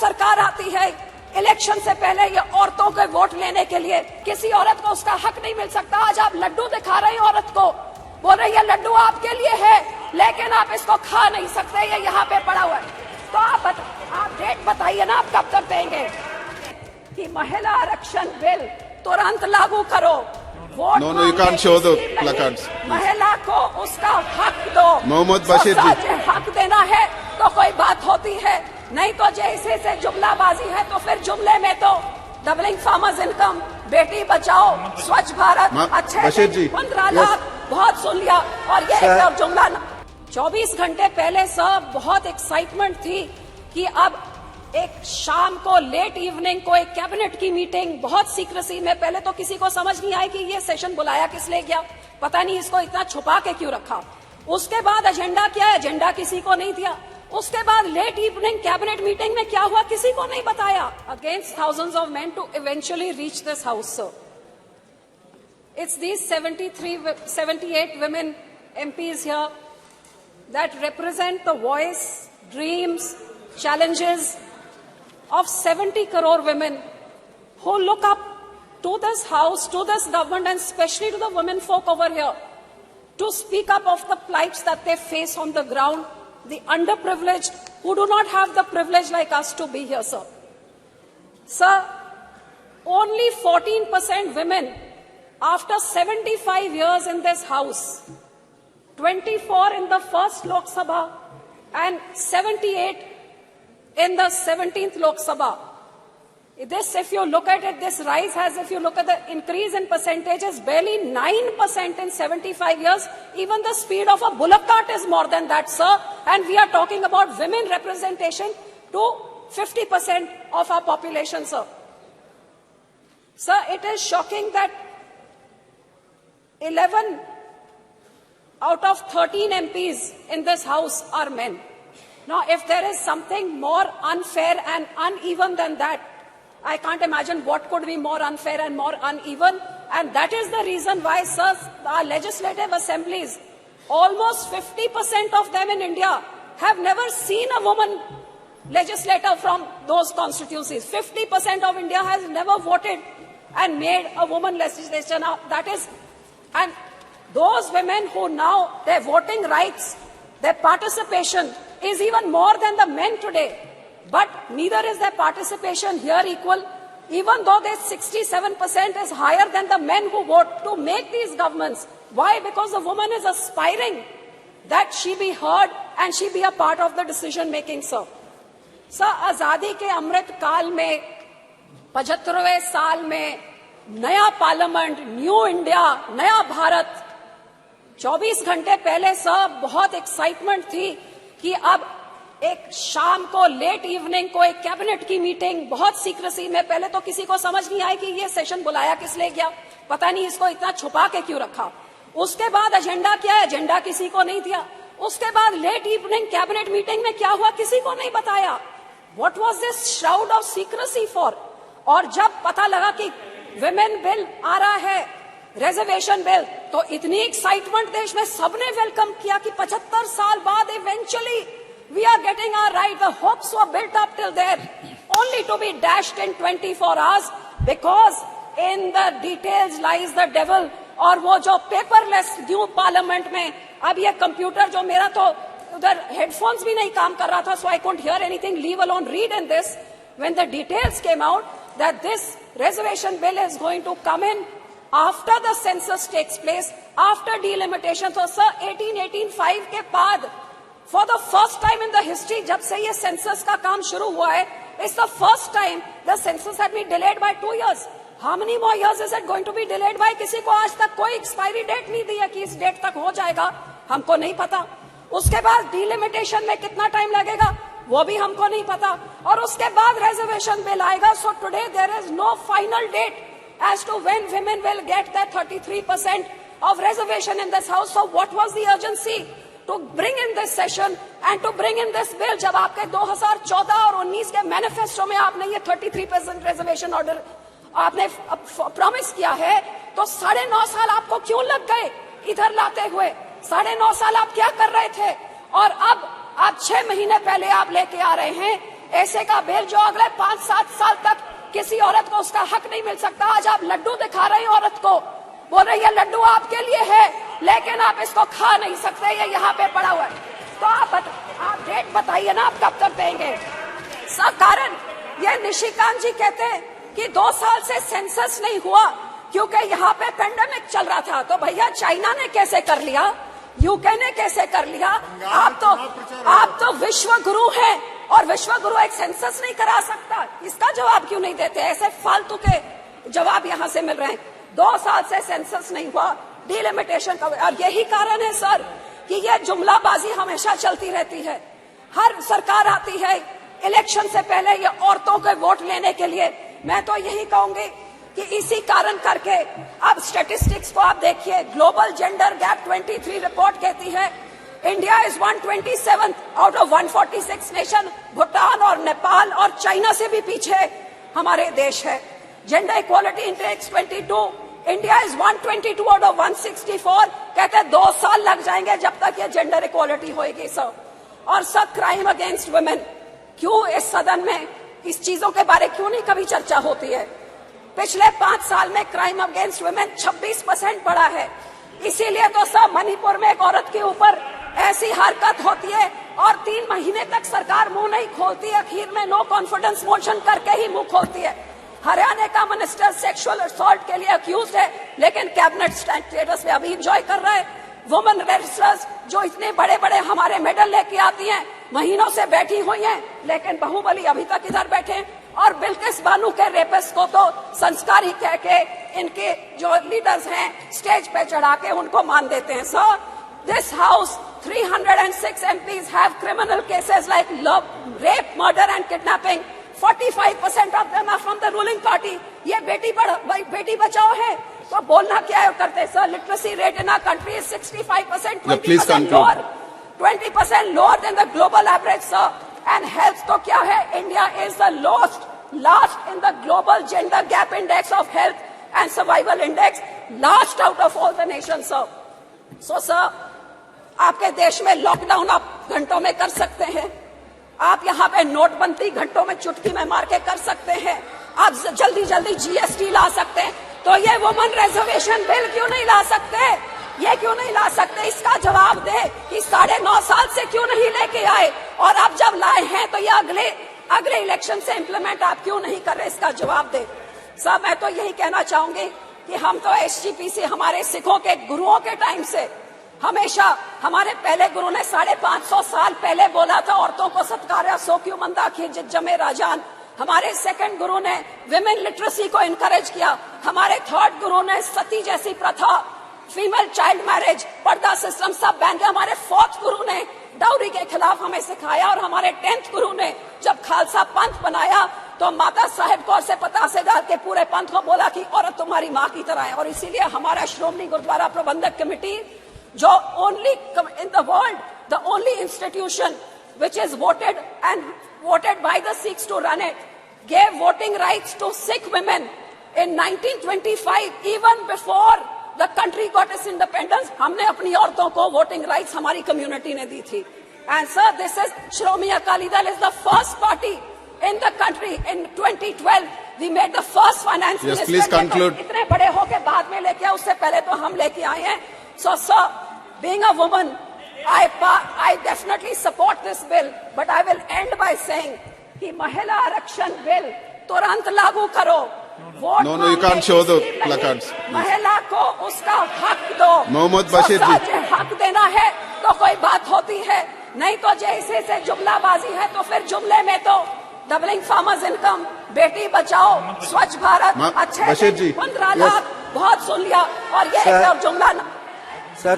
सरकार आती है इलेक्शन से पहले ये औरतों के वोट लेने के लिए, किसी औरत को उसका हक नहीं मिल सकता। आज आप लड्डू दिखा रहे हैं औरत को, बोल रही है लड्डू आपके लिए है, लेकिन आप इसको खा नहीं सकते, ये यहाँ पे पड़ा हुआ है। तो आप डेट बताइए ना, आप कब तक देंगे कि महिला आरक्षण बिल तुरंत लागू करो। Vote No, you can't show the placards. महिला को उसका हक दो। मोहम्मद बशीर जी, हक देना है तो कोई बात होती है, नहीं तो जैसे से जुमलाबाजी है तो फिर जुमले में तो doubling farmers income, Beti Bachao, स्वच्छ भारत, अच्छे 15 लाख, बहुत सुन लिया। और ये एक और जुमला 24 घंटे पहले सब बहुत एक्साइटमेंट थी कि अब एक शाम को लेट इवनिंग को एक कैबिनेट की मीटिंग बहुत सीक्रेसी में, पहले तो किसी को समझ नहीं आई कि ये सेशन बुलाया किस लिए गया, पता नहीं इसको इतना छुपा के क्यों रखा। उसके बाद एजेंडा क्या है, एजेंडा किसी को नहीं दिया। उसके बाद लेट इवनिंग कैबिनेट मीटिंग में क्या हुआ किसी को नहीं बताया। Against thousands of men to eventually reach this house, sir. It's these 78 women MPs here that represent the voice, dreams, challenges of 70 crore women who look up to this house, to this government, and especially to the women folk over here to speak up of the plights that they face on the ground, the underprivileged who do not have the privilege like us to be here, sir. Sir, only 14% women after 75 years in this house, 24 in the first Lok Sabha and 78 in the 17th Lok Sabha. This, if you look at it, this rise has, if you look at the increase in percentages, barely 9% in 75 years. Even the speed of a bullock cart is more than that, sir. And we are talking about women representation to 50% of our population, sir. Sir, it is shocking that 11 out of 13 MPs in this house are men. Now, if there is something more unfair and uneven than that, I can't imagine what could be more unfair and more uneven. And that is the reason why, sir, our legislative assemblies, almost 50% of them in India have never seen a woman legislator from those constituencies. 50% of India has never voted and made a woman legislature. Now, that is, and those women who now, their voting rights, their participation is even more than the men today. But neither is their participation here equal, even though their 67% is higher than the men who vote to make these governments. Why? Because the woman is aspiring that she be heard and she be a part of the decision making, sir. Sir, आजादी के अमृत काल में 75वें साल में नया parliament, new India, नया भारत, 24 घंटे पहले सर बहुत एक्साइटमेंट थी कि अब एक शाम को लेट इवनिंग को एक कैबिनेट की मीटिंग बहुत सीक्रेसी में, पहले तो किसी को समझ नहीं आई कि ये सेशन बुलाया किस लिए गया, पता नहीं इसको इतना छुपा के क्यों रखा। उसके बाद एजेंडा क्या है, एजेंडा किसी को नहीं दिया। उसके बाद लेट इवनिंग कैबिनेट मीटिंग में क्या हुआ किसी को नहीं बताया। What was this shroud of secrecy for? और जब पता लगा कि विमेन बिल आ रहा है, रिजर्वेशन बिल, तो इतनी एक्साइटमेंट देश में सबने वेलकम किया कि 75 साल बाद eventually we are getting our right. The hopes were built up till there, only to be dashed in 24 hours because in the details lies the devil. और वो जो पेपरलेस न्यू पार्लियामेंट में, अब ये कंप्यूटर जो मेरा तो उधर हेडफोन्स भी नहीं काम कर रहा था, so I couldn't hear anything, leave alone read in this. When the details came out that this reservation bill is going to come in after the census takes place, after delimitation. So sir, 1885 के बाद for the first time in the history, जब से ये census का काम शुरू हुआ है, it's the first time the census had been delayed by 2 years. How many more years is it going to be delayed by? किसी को आज तक कोई एक्सपायरी डेट नहीं दी है कि इस डेट तक हो जाएगा, हमको नहीं पता। उसके बाद डिलिमिटेशन में कितना टाइम लगेगा वो भी हमको नहीं पता, और उसके बाद रिजर्वेशन बिल आएगा. So today there is no final date as to when women will get that 33% of reservation in this house. So what was the urgency to bring in this session and to bring in this bill? जब आपके 2014 और 19 के manifesto में आपने ये 33% reservation order आपने promise किया है, तो 9.5 साल आपको क्यों लग गए इधर लाते हुए? 9.5 साल आप क्या कर रहे थे? और अब आप 6 महीने पहले आप लेके आ रहे हैं ऐसे का बिल जो अगले 5-7 साल तक किसी औरत को उसका हक नहीं मिल सकता। आज आप लड्डू दिखा रही औरत को, बोल रही है लड्डू आपके लिए है, लेकिन आप इसको खा नहीं सकते, ये यहाँ पे पड़ा हुआ है। तो आप डेट बताइए ना, आप कब तक देंगे? सब कारण ये निशिकांत जी कहते हैं कि 2 साल से सेंसस नहीं हुआ क्योंकि यहाँ पे पेंडेमिक चल रहा था। तो भैया चाइना ने कैसे कर लिया, यूके ने कैसे कर लिया? आप तो विश्व गुरु हैं और विश्व गुरु एक सेंसस नहीं करा सकता। इसका जवाब क्यों नहीं देते? ऐसे फालतू के जवाब यहाँ से मिल रहे हैं। 2 साल से सेंसस नहीं हुआ, डिलिमिटेशन का, और यही कारण है सर कि ये जुमलाबाजी हमेशा चलती रहती है। हर सरकार आती है इलेक्शन से पहले ये औरतों के वोट लेने के लिए। मैं तो यही कहूंगी कि इसी कारण करके अब स्टैटिस्टिक्स को आप देखिए, ग्लोबल जेंडर गैप 23 रिपोर्ट कहती है India is 127 out of 146 nation. Bhutan और नेपाल और चाइना से भी पीछे हमारे देश है। Gender equality index 22, India is 122 out of 164। कहते हैं 2 साल लग जाएंगे जब तक ये जेंडर इक्वालिटी होगी सर। और सर क्राइम अगेंस्ट वुमेन, क्यों इस सदन में इस चीजों के बारे क्यों नहीं कभी चर्चा होती है? पिछले 5 साल में क्राइम अगेंस्ट वुमेन 26% बढ़ा है। इसीलिए तो सब मणिपुर में एक औरत के ऊपर ऐसी हरकत होती है और 3 महीने तक सरकार मुंह नहीं खोलती है, आखिर में नो कॉन्फिडेंस मोशन करके ही मुंह खोलती है। हरियाणा का मिनिस्टर सेक्सुअल असॉल्ट के लिए अक्यूज है, लेकिन कैबिनेट स्टेटस में अभी एंजॉय कर रहा है। वुमेन रेसलर्स जो इतने बड़े बड़े हमारे मेडल लेके आती हैं, महीनों से बैठी हुई हैं, लेकिन बाहुबली अभी तक इधर बैठे हैं। और बिल्किस बानो के रेपिस्ट को तो संस्कारी कह के इनके जो लीडर्स हैं स्टेज पे चढ़ा के उनको मान देते हैं। Sir, this house 306 MPs have criminal cases like love, rape, murder and kidnapping. 45% of them are from the ruling party. ये बेटी बचाओ है, तो बोलना क्या करते sir? Literacy rate in our country is 65%, 20% lower, 20% lower than the global average, sir. And health तो क्या है? India is the last in the global gender gap index of health and survival index, last out of all the nations, sir. So sir, आपके देश में lockdown आप घंटों में कर सकते हैं, आप यहाँ पे नोटबंदी घंटों में चुटकी में मार के कर सकते हैं, आप जल्दी जल्दी GST ला सकते हैं, तो ये वुमेन रिजर्वेशन बिल क्यों नहीं ला सकते? ये क्यों नहीं ला सकते? इसका जवाब दे कि 9.5 साल से क्यों नहीं लेके आए, और अब जब लाए हैं तो ये अगले इलेक्शन से इम्प्लीमेंट आप क्यों नहीं कर रहे? इसका जवाब दे। सर, मैं तो यही कहना चाहूंगी कि हम तो SGPC हमारे सिखों के गुरुओं के टाइम से हमेशा, हमारे पहले गुरु ने 550 साल पहले बोला था औरतों को सत्कार्य सो क्यों मंदा खिज जमे राजान। हमारे सेकंड गुरु ने विमेन लिटरेसी को इनकरेज किया। हमारे थर्ड गुरु ने सती जैसी प्रथा, फीमेल चाइल्ड मैरिज, पर्दा सिस्टम सब बैन किया। हमारे फोर्थ गुरु ने डाउरी के खिलाफ हमें सिखाया, और हमारे 10th गुरु ने जब खालसा पंथ बनाया तो माता साहेब कौर से पतासे डाल के पूरे पंथ को बोला कि औरत तुम्हारी माँ की तरह है। और इसीलिए हमारा श्रोमणी गुरुद्वारा प्रबंधक कमेटी, जो only in the world, the only institution which is voted by the Sikhs to run it, gave voting rights to Sikh women in 1925, even before the country got its independence. हमने अपनी औरतों को voting rights हमारी community ने दी थी. And sir, this is Shromani Akali Dal is the first party in the country. In 2012, we made the first finance minister. Yes, please conclude. इतने बड़े होके बाद में लेके आए, उससे पहले तो हम लेके आए हैं. So sir, being a woman, I definitely support this bill, but I will end by saying कि महिला आरक्षण बिल तुरंत लागू करो. No, you can't show the placards. महिला को उसका हक दो. मोहम्मद बशीर जी, हक देना है तो कोई बात होती है, नहीं तो जैसे से जुमलाबाजी है तो फिर जुमले में तो doubling farmers income, Beti Bachao, स्वच्छ भारत, अच्छे 15 लाख बहुत सुन लिया, और ये एक जुमला. सर